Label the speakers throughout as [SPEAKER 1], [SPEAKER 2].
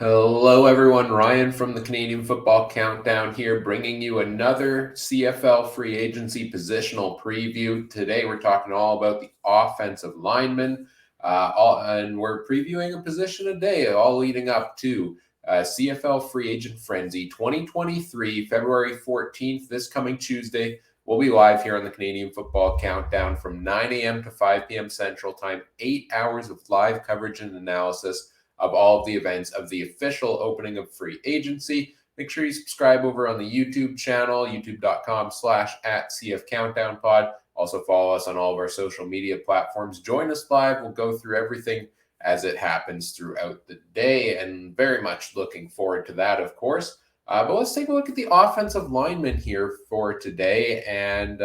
[SPEAKER 1] Hello, everyone. Ryan from the Canadian Football Countdown here, bringing you another CFL Free Agency positional preview. Today, we're talking all about the offensive linemen, and we're previewing a position a day, all leading up to CFL Free Agent Frenzy 2023, February 14th, this coming Tuesday. We'll be live here on the Canadian Football Countdown from 9 a.m. to 5 p.m. Central Time, 8 hours of live coverage and analysis of all of the events of the official opening of free agency. Make sure you subscribe over on the YouTube channel, youtube.com/@CFCountdownPod. Also follow us on all of our social media platforms. Join us live. We'll go through everything as it happens throughout the day, and very much looking forward to that, of course. But let's take a look at the offensive lineman here for today. And,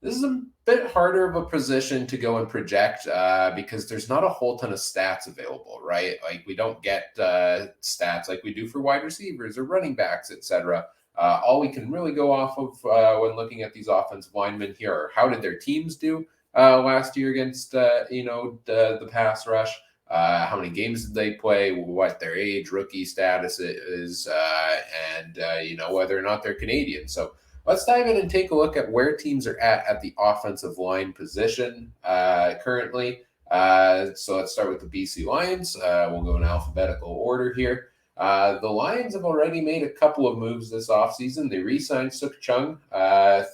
[SPEAKER 1] this is a bit harder of a position to go and project because there's not a whole ton of stats available, right? Like we don't get stats like we do for wide receivers or running backs, etc. All we can really go off of when looking at these offensive linemen here are how did their teams do last year against the pass rush. How many games did they play? What their age, rookie status is, and whether or not they're Canadian. So let's dive in and take a look at where teams are at the offensive line position currently. So let's start with the BC Lions. We'll go in alphabetical order here. The Lions have already made a couple of moves this offseason. They re-signed Suk Chung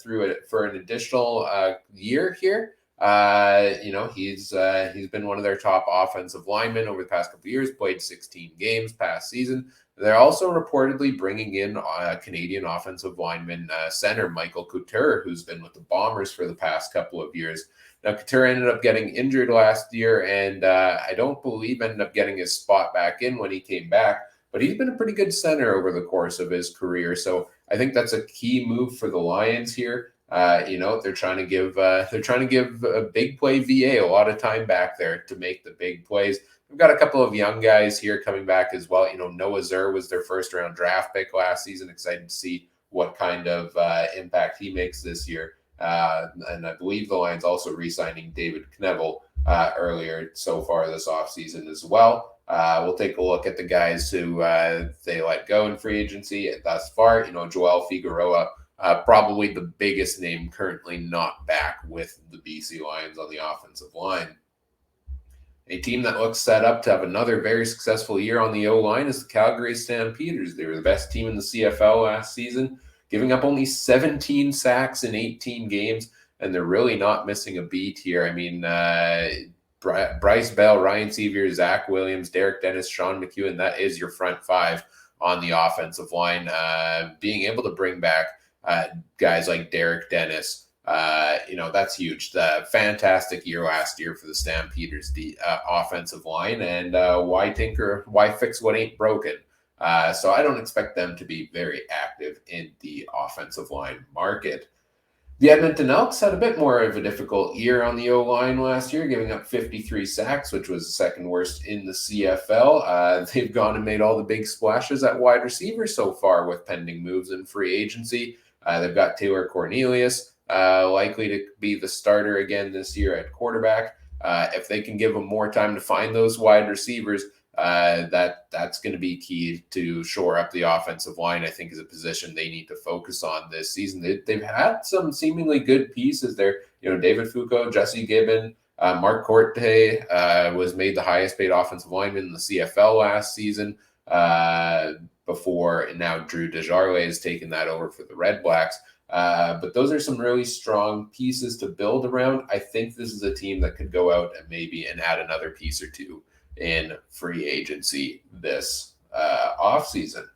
[SPEAKER 1] through it for an additional year here. He's been one of their top offensive linemen over the past couple of years, played 16 games past season. They're also reportedly bringing in Canadian offensive lineman center Michael Couture, who's been with the Bombers for the past couple of years. Now, Couture ended up getting injured last year, and I don't believe ended up getting his spot back in when he came back. But he's been a pretty good center over the course of his career, so I think that's a key move for the Lions here. They're trying to give a big play VA a lot of time back there to make the big plays. We've got a couple of young guys here coming back as well. Noah Zur was their first round draft pick last season. Excited to see what kind of impact he makes this year. And I believe the Lions also re-signing David Knevel earlier so far this offseason as well. We'll take a look at the guys who they let go in free agency thus far. Joel Figueroa, probably the biggest name currently not back with the BC Lions on the offensive line. A team that looks set up to have another very successful year on the O-line is the Calgary Stampeders. They were the best team in the CFL last season, giving up only 17 sacks in 18 games, and they're really not missing a beat here. I mean, Bryce Bell, Ryan Sevier, Zach Williams, Derek Dennis, Sean McEwen, that is your front five on the offensive line. Being able to bring back guys like Derek Dennis, that's huge. The fantastic year last year for the Stampeders, the offensive line, and why fix what ain't broken? So I don't expect them to be very active in the offensive line market. The Edmonton Elks had a bit more of a difficult year on the O-line last year, giving up 53 sacks, which was the second worst in the CFL. They've gone and made all the big splashes at wide receiver so far with pending moves in free agency. They've got Taylor Cornelius, likely to be the starter again this year at quarterback. If they can give him more time to find those wide receivers, that's going to be key to shore up the offensive line. I think is a position they need to focus on this season. They've had some seemingly good pieces there. David Foucault, Jesse Gibbon, Mark Corte was made the highest paid offensive lineman in the CFL last season. Before now Drew Desjardins has taken that over for the Red Blacks. But those are some really strong pieces to build around. I think this is a team that could go out and add another piece or two in free agency this offseason.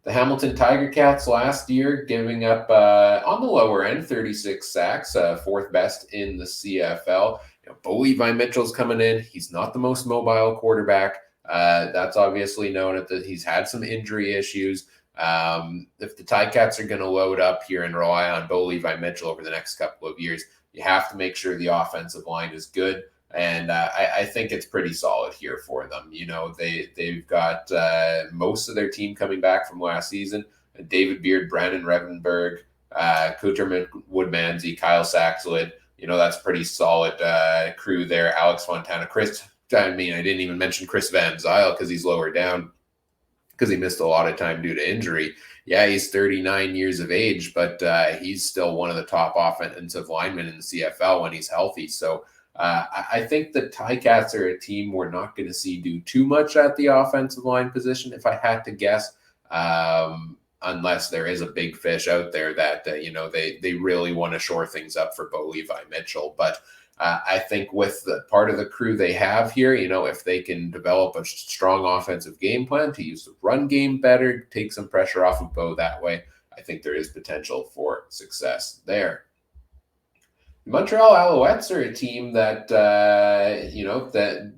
[SPEAKER 1] The Hamilton Tiger Cats last year giving up on the lower end 36 sacks, fourth best in the CFL. Bo Levi Mitchell's coming in. He's not the most mobile quarterback. That's obviously known that he's had some injury issues. If the Ticats are going to load up here and rely on Bo Levi Mitchell over the next couple of years, you have to make sure the offensive line is good. And I think it's pretty solid here for them. They've got most of their team coming back from last season. David Beard, Brandon Revenberg, Kuter Woodmansey, Kyle Saxelid. That's pretty solid crew there. Alex Fontana, Chris I mean, I didn't even mention Chris Van Zyl because he's lower down because he missed a lot of time due to injury. Yeah, he's 39 years of age, but he's still one of the top offensive linemen in the CFL when he's healthy. So I think the Ticats are a team we're not going to see do too much at the offensive line position, if I had to guess, unless there is a big fish out there that they really want to shore things up for Bo Levi Mitchell. But I think with the part of the crew they have here, if they can develop a strong offensive game plan to use the run game better, take some pressure off of Bo that way, I think there is potential for success there. Montreal Alouettes are a team that that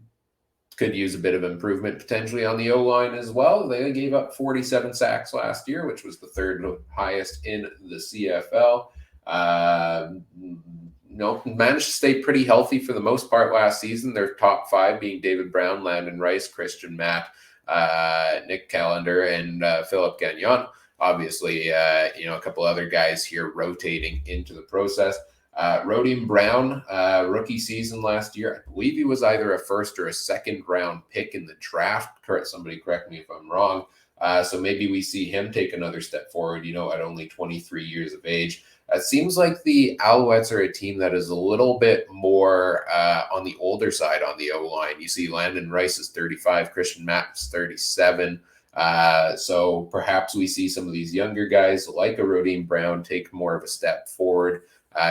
[SPEAKER 1] could use a bit of improvement potentially on the O-line as well. They gave up 47 sacks last year, which was the third highest in the CFL. Managed to stay pretty healthy for the most part last season. Their top five being David Brown, Landon Rice, Christian Matt, Nick Callender, and Philip Gagnon. Obviously, a couple other guys here rotating into the process. Rodian Brown, rookie season last year. I believe he was either a first or a second round pick in the draft. Somebody correct me if I'm wrong. So maybe we see him take another step forward, at only 23 years of age. It seems like the Alouettes are a team that is a little bit more on the older side on the O-line. You see Landon Rice is 35, Christian Matt is 37. So perhaps we see some of these younger guys like a Rodian Brown take more of a step forward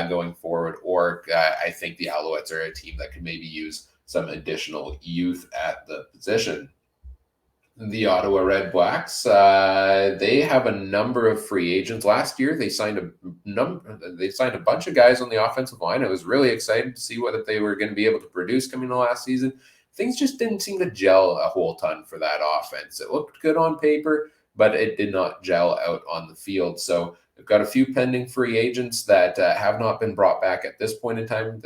[SPEAKER 1] going forward. Or I think the Alouettes are a team that could maybe use some additional youth at the position. The Ottawa Red Blacks, they have a number of free agents. Last year, they signed a bunch of guys on the offensive line. I was really excited to see what they were going to be able to produce coming to last season. Things just didn't seem to gel a whole ton for that offense. It looked good on paper, but it did not gel out on the field. So they've got a few pending free agents that have not been brought back at this point in time.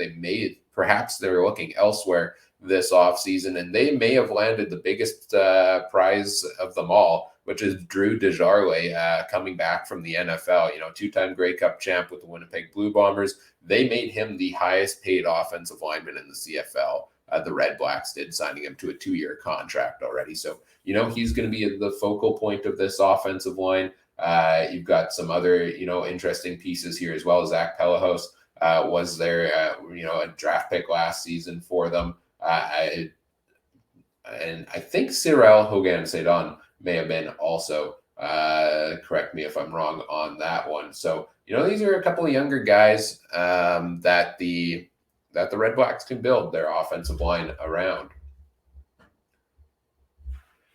[SPEAKER 1] Perhaps they're looking elsewhere this offseason, and they may have landed the biggest prize of them all, which is Drew Desjardins coming back from the NFL. Two-time Grey Cup champ with the Winnipeg Blue Bombers. They made him the highest paid offensive lineman in the CFL. The Red Blacks did, signing him to a 2-year contract already. So, he's going to be the focal point of this offensive line. You've got some other, interesting pieces here as well. Zach Pelahos was there, a draft pick last season for them. And I think Cyril Hogan-Sedon may have been also. Correct me if I'm wrong on that one. So, these are a couple of younger guys that the Red Blacks can build their offensive line around.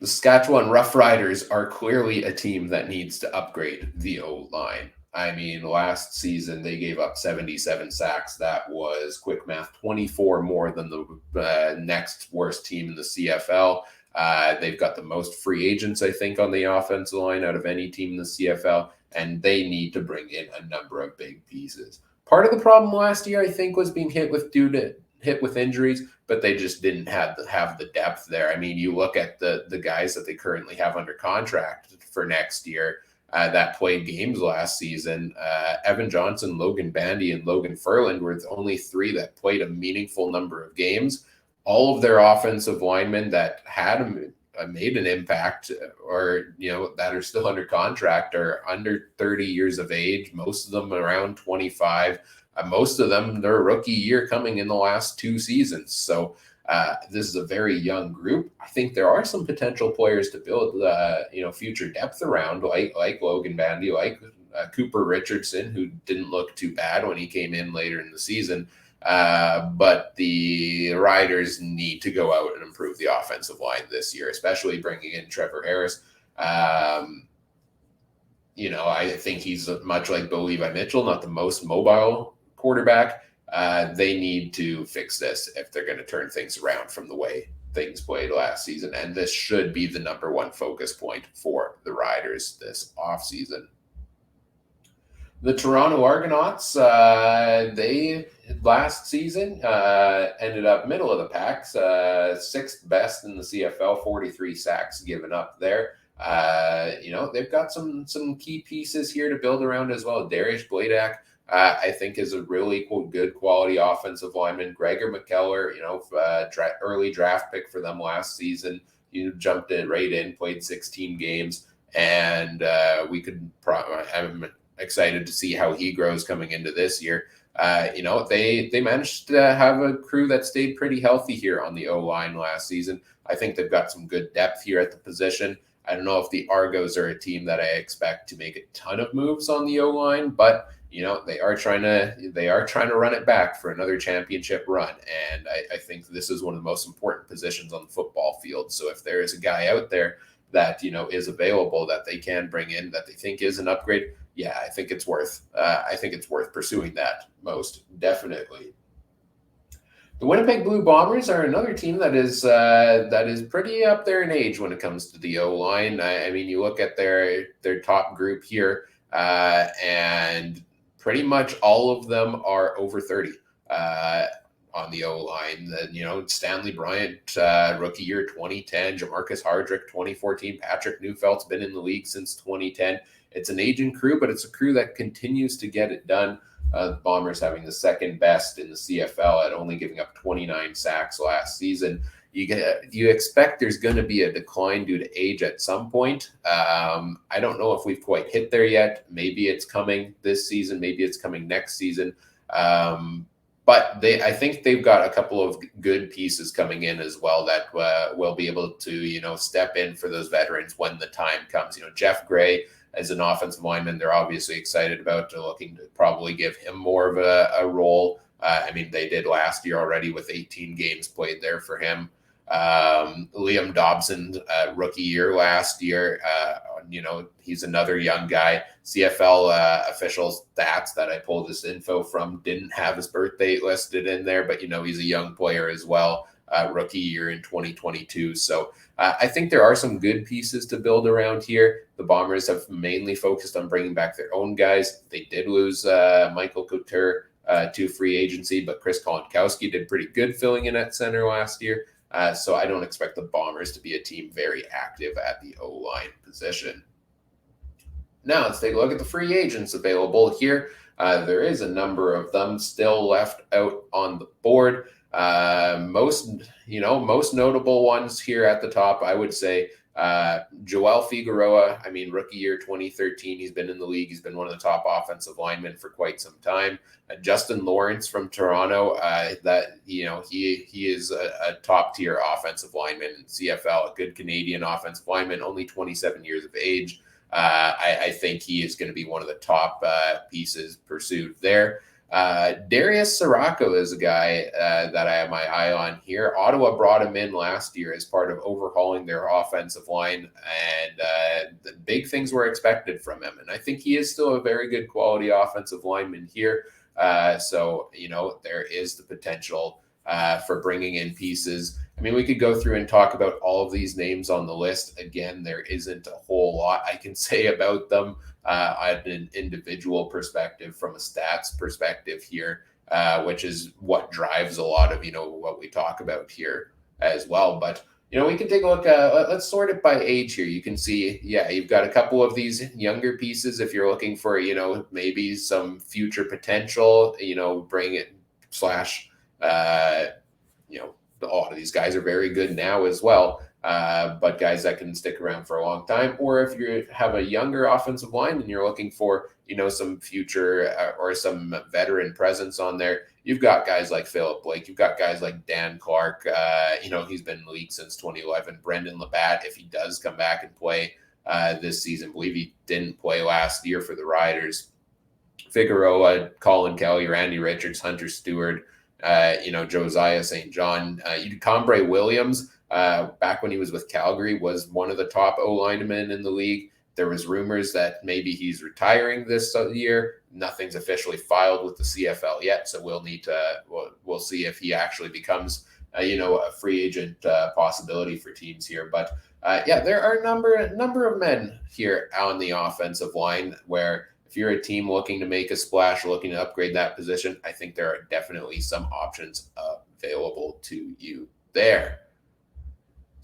[SPEAKER 1] The Saskatchewan Roughriders are clearly a team that needs to upgrade the O-line. I mean, last season they gave up 77 sacks. That was, quick math, 24 more than the next worst team in the CFL. They've got the most free agents, I think, on the offensive line out of any team in the CFL, and they need to bring in a number of big pieces. Part of the problem last year, I think, was being hit with injuries, but they just didn't have the depth there. I mean, you look at the guys that they currently have under contract for next year that played games last season. Evan Johnson, Logan Bandy, and Logan Furland were the only three that played a meaningful number of games. All of their offensive linemen that had made an impact or, that are still under contract are under 30 years of age, most of them around 25. Most of them, their rookie year coming in the last 2 seasons. So this is a very young group. I think there are some potential players to build, future depth around, like Logan Bandy, like Cooper Richardson, who didn't look too bad when he came in later in the season. But the Riders need to go out and improve the offensive line this year, especially bringing in Trevor Harris. I think he's much like Bo Levi Mitchell, not the most mobile quarterback. They need to fix this if they're going to turn things around from the way things played last season. And this should be the number one focus point for the Riders this offseason. The Toronto Argonauts, they last season ended up middle of the pack, 6th best in the CFL, 43 sacks given up there. They've got some key pieces here to build around as well. Darius Bladak, I think is a really good quality offensive lineman. Gregor McKellar, early draft pick for them last season. He jumped in right in, played 16 games, and I'm excited to see how he grows coming into this year. They managed to have a crew that stayed pretty healthy here on the O line last season. I think they've got some good depth here at the position. I don't know if the Argos are a team that I expect to make a ton of moves on the O line, but they are trying to run it back for another championship run, and I think this is one of the most important positions on the football field. So if there is a guy out there that is available that they can bring in that they think is an upgrade, yeah, I think it's worth pursuing that, most definitely. The Winnipeg Blue Bombers are another team that is pretty up there in age when it comes to the O line. I mean, you look at their top group here, and pretty much all of them are over 30 on the O line. Stanley Bryant, rookie year 2010, Jamarcus Hardrick 2014, Patrick Neufeld's been in the league since 2010. It's an aging crew, but it's a crew that continues to get it done. The Bombers having the second best in the CFL at only giving up 29 sacks last season. You expect there's going to be a decline due to age at some point. I don't know if we've quite hit there yet. Maybe it's coming this season. Maybe it's coming next season. But I think they've got a couple of good pieces coming in as well that will be able to step in for those veterans when the time comes. Jeff Gray as an offensive lineman, they're obviously excited about, looking to probably give him more of a role. I mean, they did last year already with 18 games played there for him. Liam Dobson, rookie year last year. He's another young guy. CFL official stats that I pulled this info from didn't have his birth date listed in there, but he's a young player as well. Rookie year in 2022. So I think there are some good pieces to build around here. The Bombers have mainly focused on bringing back their own guys. They did lose Michael Couture to free agency, but Chris Kolonkowski did pretty good filling in at center last year. So I don't expect the Bombers to be a team very active at the O-line position. Now let's take a look at the free agents available here. There is a number of them still left out on the board. Most notable ones here at the top, I would say Joel Figueroa. I mean, rookie year 2013, he's been in the league. He's been one of the top offensive linemen for quite some time. Justin Lawrence from Toronto, he is a top tier offensive lineman in CFL, a good Canadian offensive lineman, only 27 years of age. I think he is going to be one of the top pieces pursued there. Darius Sirocco is a guy that I have my eye on here. Ottawa brought him in last year as part of overhauling their offensive line, and the big things were expected from him. And I think he is still a very good quality offensive lineman here. So there is the potential for bringing in pieces. I mean, we could go through and talk about all of these names on the list. Again, there isn't a whole lot I can say about them at an individual perspective, from a stats perspective here, which is what drives a lot of, what we talk about here as well. But, we can take a look at, let's sort it by age here. You can see, you've got a couple of these younger pieces. If you're looking for, maybe some future potential, bring it a lot of these guys are very good now as well, but guys that can stick around for a long time. Or if you have a younger offensive line and you're looking for, some future or some veteran presence on there, you've got guys like Philip Blake. You've got guys like Dan Clark. He's been in the league since 2011. Brendan Labatt, if he does come back and play this season, I believe he didn't play last year for the Riders. Figueroa, Colin Kelly, Randy Richards, Hunter Stewart, Josiah St. John, Combre Williams, back when he was with Calgary, was one of the top O-linemen in the league. There was rumors that maybe he's retiring this year. Nothing's officially filed with the CFL yet, so we'll see if he actually becomes a free agent possibility for teams here. But there are a number of men here on the offensive line where, if you're a team looking to make a splash, looking to upgrade that position, I think there are definitely some options available to you there.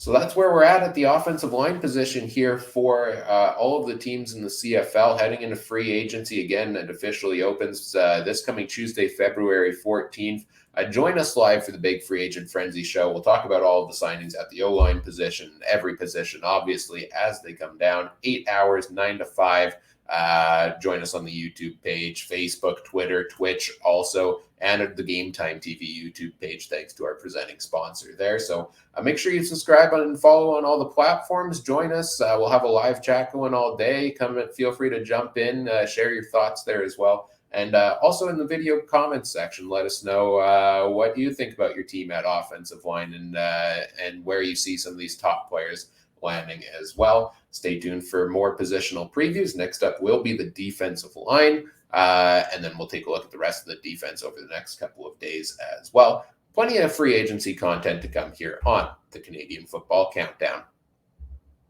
[SPEAKER 1] So that's where we're at the offensive line position here for all of the teams in the CFL heading into free agency. Again, it officially opens this coming Tuesday, February 14th. Join us live for the big free agent frenzy show. We'll talk about all of the signings at the O-line position, every position, obviously, as they come down. 8 hours, 9 to 5. Join us on the YouTube page, Facebook, Twitter, Twitch also, and at the Game Time TV YouTube page, thanks to our presenting sponsor there. So make sure you subscribe and follow on all the platforms. Join us. We'll have a live chat going all day. Come and feel free to jump in, share your thoughts there as well. And also in the video comments section, let us know what you think about your team at offensive line and where you see some of these top players landing as well. Stay tuned for more positional previews. Next up will be the defensive line, and then we'll take a look at the rest of the defense over the next couple of days as well. Plenty of free agency content to come here on the Canadian Football Countdown.